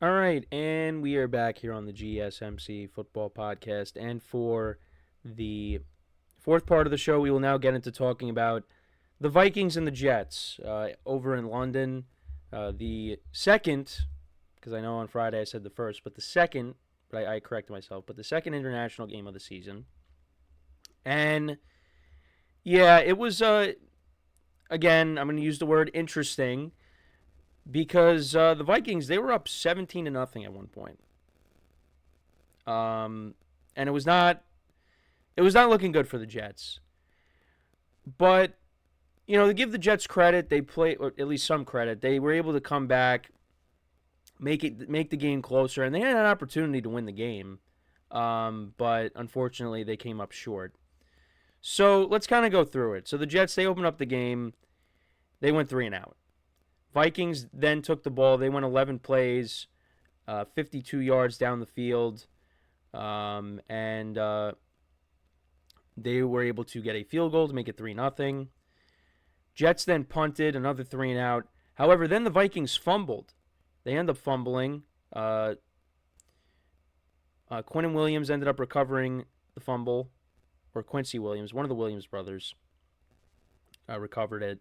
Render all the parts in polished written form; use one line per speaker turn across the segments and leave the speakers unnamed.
All right, and we are back here on the GSMC Football Podcast. And for the fourth part of the show, we will now get into talking about the Vikings and the Jets over in London. The second, because I know on Friday I said the first, but the second, but I corrected myself, but the second international game of the season. And yeah, it was, again, I'm going to use the word interesting because the Vikings, they were up 17 to nothing at one point. And it was not looking good for the Jets. But to give the Jets credit, they play, or at least some credit. They were able to come back, make the game closer, and they had an opportunity to win the game. But unfortunately, they came up short. So let's kind of go through it. So the Jets, they opened up the game. They went 3-and-out. Vikings then took the ball. They went 11 plays, 52 yards down the field, and they were able to get a field goal to make it 3-0. Jets then punted, another 3-and-out. However, then the Vikings fumbled. They end up fumbling. Quinnen Williams ended up recovering the fumble, or Quincy Williams, one of the Williams brothers, recovered it.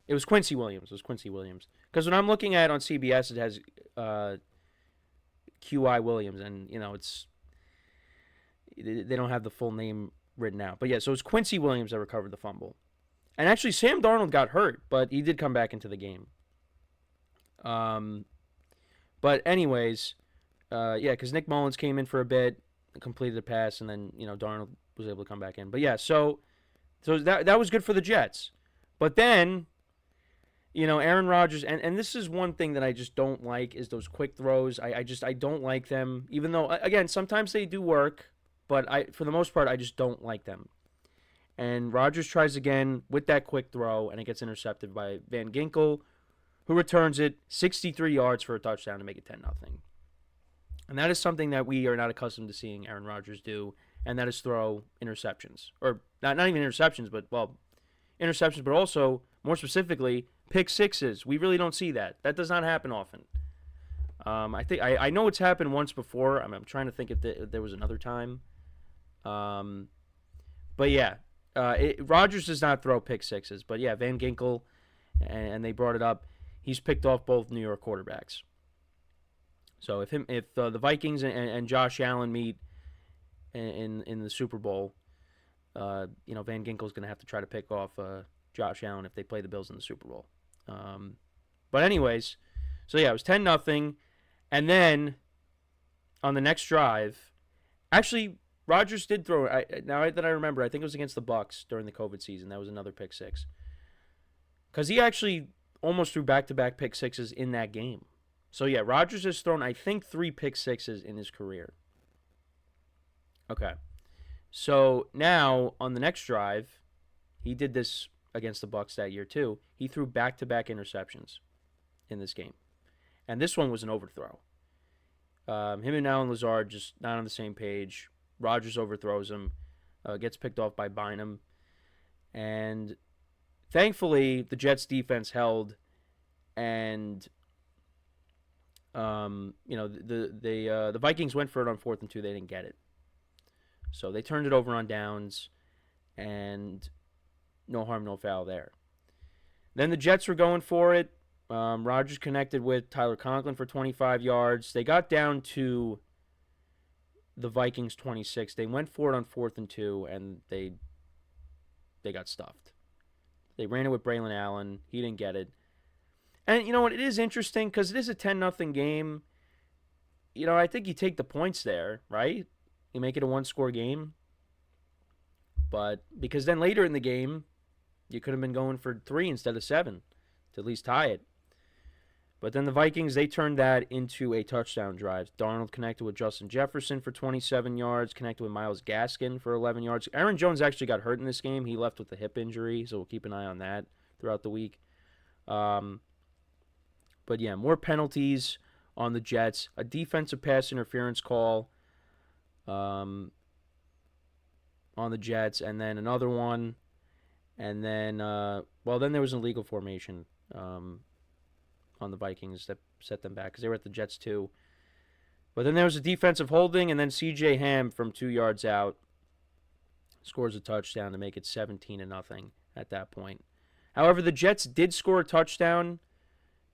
It was Quincy Williams. It was Quincy Williams. Because when I'm looking at it on CBS, it has QI Williams, and they don't have the full name written out. But yeah, so it was Quincy Williams that recovered the fumble. And actually, Sam Darnold got hurt, but he did come back into the game. But anyways, yeah, because Nick Mullins came in for a bit, completed a pass, and then Darnold was able to come back in. But yeah, so that was good for the Jets. But then, Aaron Rodgers, and this is one thing that I just don't like is those quick throws. I don't like them, even though again sometimes they do work, but for the most part I just don't like them. And Rodgers tries again with that quick throw, and it gets intercepted by Van Ginkel, who returns it 63 yards for a touchdown to make it 10-0. And that is something that we are not accustomed to seeing Aaron Rodgers do, and that is throw interceptions. Or not even interceptions, but, interceptions, but also, more specifically, pick sixes. We really don't see that. That does not happen often. I know it's happened once before. I'm trying to think if there was another time. But yeah, Rodgers does not throw pick sixes. But yeah, Van Ginkel, and they brought it up, he's picked off both New York quarterbacks. So if the Vikings and Josh Allen meet in the Super Bowl, Van Ginkel's going to have to try to pick off Josh Allen if they play the Bills in the Super Bowl. But anyways, so yeah, it was 10-0. And then on the next drive, actually, Rodgers did throw. Now that I remember, I think it was against the Bucs during the COVID season. That was another pick six. Because he actually almost threw back-to-back pick sixes in that game. So yeah, Rodgers has thrown, I think, 3 pick sixes in his career. Okay. So now on the next drive, he did this against the Bucs that year too. He threw back-to-back interceptions in this game, and this one was an overthrow. Him and Allen Lazard just not on the same page. Rodgers overthrows him, gets picked off by Bynum, and thankfully the Jets defense held, and the Vikings went for it on 4th and 2. They didn't get it, so they turned it over on downs, and no harm, no foul there. Then the Jets were going for it. Rodgers connected with Tyler Conklin for 25 yards. They got down to the Vikings 26. They went for it on 4th and 2, and they got stuffed. They ran it with Braylon Allen. He didn't get it. And you know what? It is interesting because it is a 10-0 game. I think you take the points there, right? You make it a one-score game. But because then later in the game, you could have been going for 3 instead of 7 to at least tie it. But then the Vikings, they turned that into a touchdown drive. Darnold connected with Justin Jefferson for 27 yards, connected with Myles Gaskin for 11 yards. Aaron Jones actually got hurt in this game. He left with a hip injury, so we'll keep an eye on that throughout the week. But yeah, more penalties on the Jets. A defensive pass interference call on the Jets, and then another one. And then, then there was an illegal formation. on the Vikings that set them back because they were at the Jets too. But then there was a defensive holding, and then C.J. Ham from 2 yards out scores a touchdown to make it 17-0 at that point. However, the Jets did score a touchdown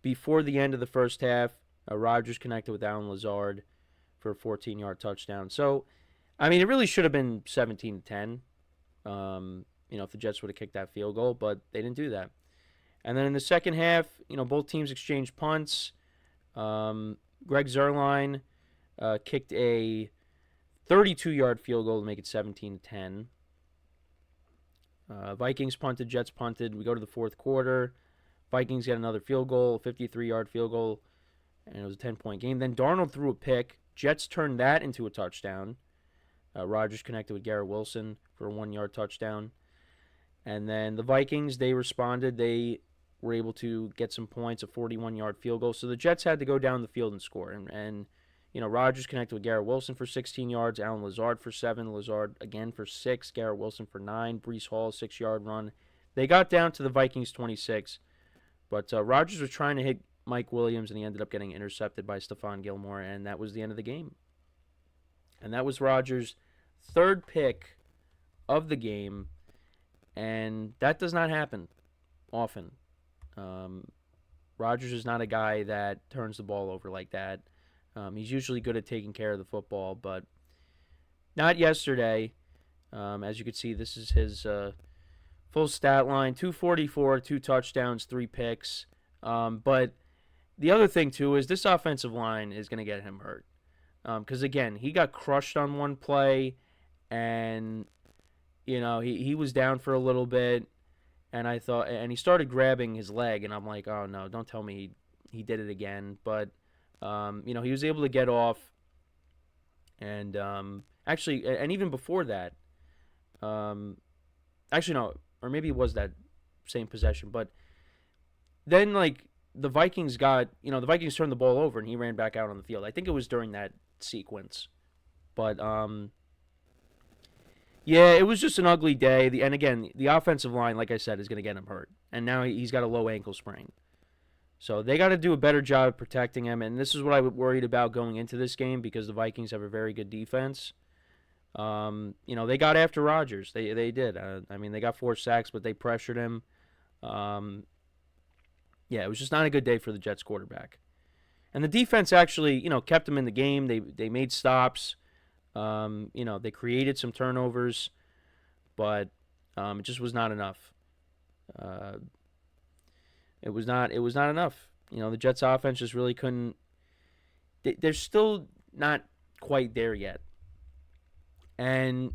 before the end of the first half. Rodgers connected with Allen Lazard for a 14-yard touchdown. So, I mean, it really should have been 17-10. If the Jets would have kicked that field goal, but they didn't do that. And then in the second half, both teams exchanged punts. Greg Zuerlein kicked a 32-yard field goal to make it 17-10. Vikings punted, Jets punted. We go to the fourth quarter. Vikings get another field goal, 53-yard field goal, and it was a 10-point game. Then Darnold threw a pick. Jets turned that into a touchdown. Rodgers connected with Garrett Wilson for a 1-yard touchdown. And then the Vikings, they responded. They were able to get some points, a 41-yard field goal. So the Jets had to go down the field and score. And Rodgers connected with Garrett Wilson for 16 yards, Allen Lazard for 7, Lazard again for 6, Garrett Wilson for 9, Breece Hall, 6-yard run. They got down to the Vikings 26, but Rodgers was trying to hit Mike Williams, and he ended up getting intercepted by Stephon Gilmore, and that was the end of the game. And that was Rodgers' third pick of the game, and that does not happen often. Rodgers is not a guy that turns the ball over like that. He's usually good at taking care of the football, but not yesterday. As you can see, this is his full stat line, 244, 2 touchdowns, 3 picks. But the other thing, too, is this offensive line is going to get him hurt. Because, again, he got crushed on one play, and, he was down for a little bit, and he started grabbing his leg, and I'm like, oh, no, don't tell me he did it again. But he was able to get off, and actually, and even before that, actually no, or maybe it was that same possession, but then the Vikings turned the ball over and he ran back out on the field. I think it was during that sequence, but yeah, it was just an ugly day. And again, the offensive line, like I said, is going to get him hurt, and now he's got a low ankle sprain. So they got to do a better job of protecting him, and this is what I was worried about going into this game because the Vikings have a very good defense. They got after Rodgers. They did. They got 4 sacks, but they pressured him. It was just not a good day for the Jets quarterback. And the defense actually, kept them in the game. They made stops. They created some turnovers, but it just was not enough. It was not enough. The Jets offense just really couldn't. They're still not quite there yet. And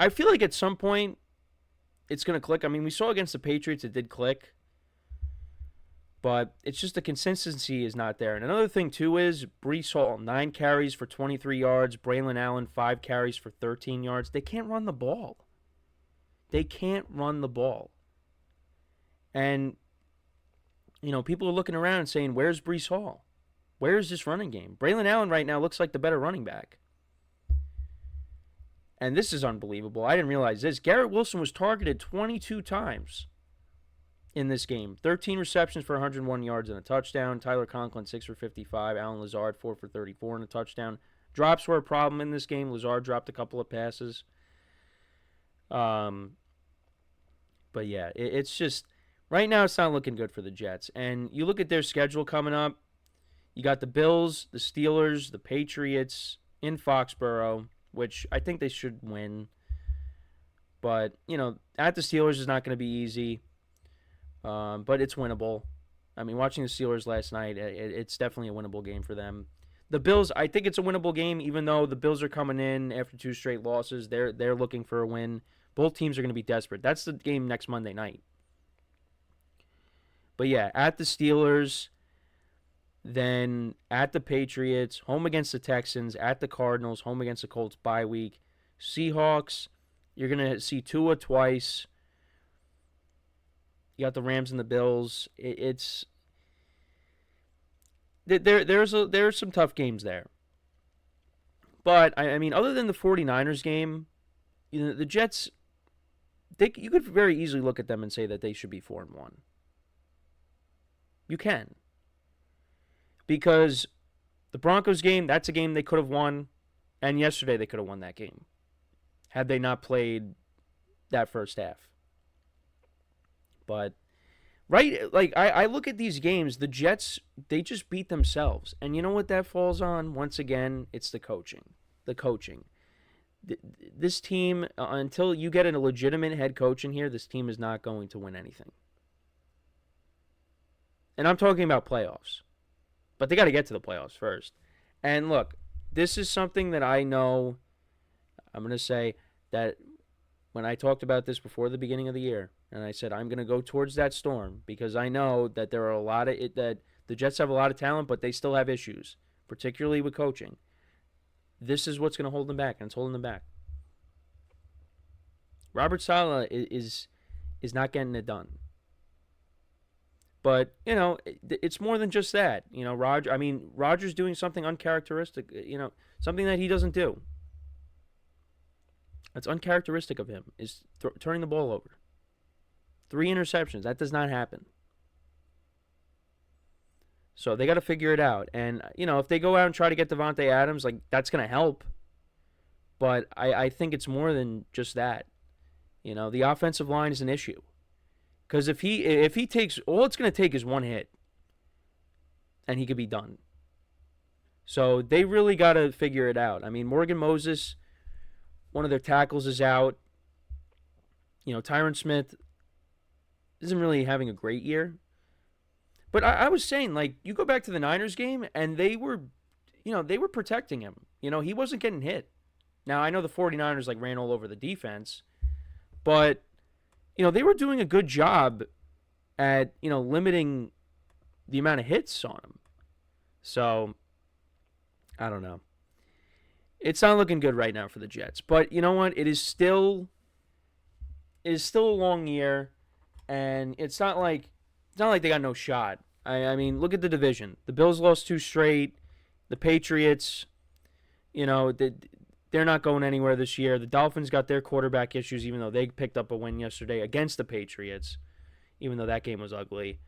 I feel like at some point it's going to click. We saw against the Patriots it did click. But it's just the consistency is not there. And another thing, too, is Breece Hall, 9 carries for 23 yards. Braylon Allen, 5 carries for 13 yards. They can't run the ball. And, people are looking around and saying, where's Breece Hall? Where is this running game? Braylon Allen right now looks like the better running back. And this is unbelievable. I didn't realize this. Garrett Wilson was targeted 22 times in this game. 13 receptions for 101 yards and a touchdown. Tyler Conklin, 6 for 55. Allen Lazard, 4 for 34 and a touchdown. Drops were a problem in this game. Lazard dropped a couple of passes. But yeah, it's just, right now it's not looking good for the Jets. And you look at their schedule coming up. You got the Bills, the Steelers, the Patriots in Foxborough, which I think they should win. But, at the Steelers is not going to be easy. But it's winnable. Watching the Steelers last night, it's definitely a winnable game for them. The Bills, I think it's a winnable game, even though the Bills are coming in after 2 straight losses. They're looking for a win. Both teams are going to be desperate. That's the game next Monday night. But yeah, at the Steelers, then at the Patriots, home against the Texans, at the Cardinals, home against the Colts, bye week. Seahawks, you're going to see Tua twice. You got the Rams and the Bills. There's some tough games there. But, other than the 49ers game, the Jets, you could very easily look at them and say that they should be 4-1. You can. Because the Broncos game, that's a game they could have won. And yesterday they could have won that game had they not played that first half. But, right, like, I look at these games, the Jets, they just beat themselves. And you know what that falls on? Once again, it's the coaching. The coaching. This team, until you get a legitimate head coach in here, this team is not going to win anything. And I'm talking about playoffs. But they got to get to the playoffs first. And look, this is something that I know. I'm going to say that when I talked about this before the beginning of the year, and I said I'm going to go towards that storm because I know that there are a lot of it, that the Jets have a lot of talent, but they still have issues, particularly with coaching. This is what's going to hold them back, and it's holding them back. Robert Saleh is not getting it done. But, you know, it's more than just that. You know, Rodgers doing something uncharacteristic, something that he doesn't do. That's uncharacteristic of him, is turning the ball over. 3 interceptions. That does not happen. So they got to figure it out. And, if they go out and try to get Devontae Adams, like, that's going to help. But I think it's more than just that. The offensive line is an issue. Because if he takes, all it's going to take is one hit. And he could be done. So they really got to figure it out. I mean, Morgan Moses, one of their tackles is out. Tyron Smith isn't really having a great year. But I was saying, like, you go back to the Niners game, and they were protecting him. He wasn't getting hit. Now, I know the 49ers, like, ran all over the defense. But, they were doing a good job at, limiting the amount of hits on him. So, I don't know. It's not looking good right now for the Jets. But you know what? It is still a long year, and it's not like they got no shot. I mean, look at the division. The Bills lost 2 straight. The Patriots, they're not going anywhere this year. The Dolphins got their quarterback issues, even though they picked up a win yesterday against the Patriots, even though that game was ugly.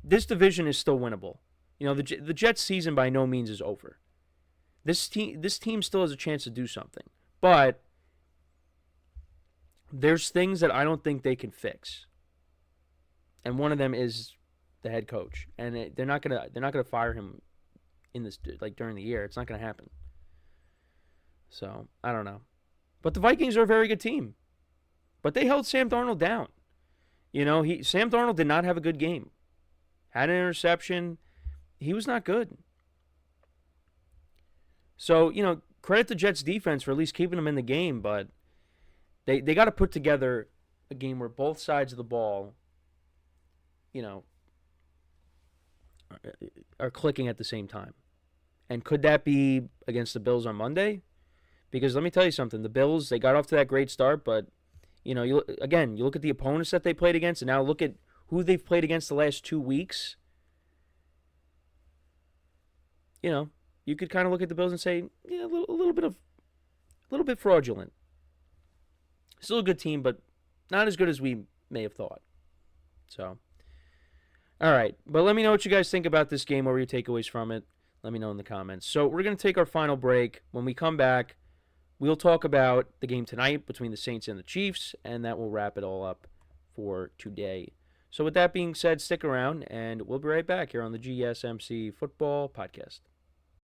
This division is still winnable. The Jets' season by no means is over. This team still has a chance to do something. But there's things that I don't think they can fix. And one of them is the head coach. And they're not gonna fire him in this, like, during the year. It's not gonna happen. So, I don't know. But the Vikings are a very good team. But they held Sam Darnold down. Sam Darnold did not have a good game. Had an interception. He was not good. So, credit the Jets defense for at least keeping them in the game, but they got to put together a game where both sides of the ball, are clicking at the same time. And could that be against the Bills on Monday? Because let me tell you something. The Bills, they got off to that great start, but, you look at the opponents that they played against, and now look at who they've played against the last 2 weeks. You could kind of look at the Bills and say, yeah, a little bit fraudulent. Still a good team, but not as good as we may have thought. So, all right. But let me know what you guys think about this game. What were your takeaways from it? Let me know in the comments. So we're going to take our final break. When we come back, we'll talk about the game tonight between the Saints and the Chiefs, and that will wrap it all up for today. So with that being said, stick around, and we'll be right back here on the GSMC Football Podcast.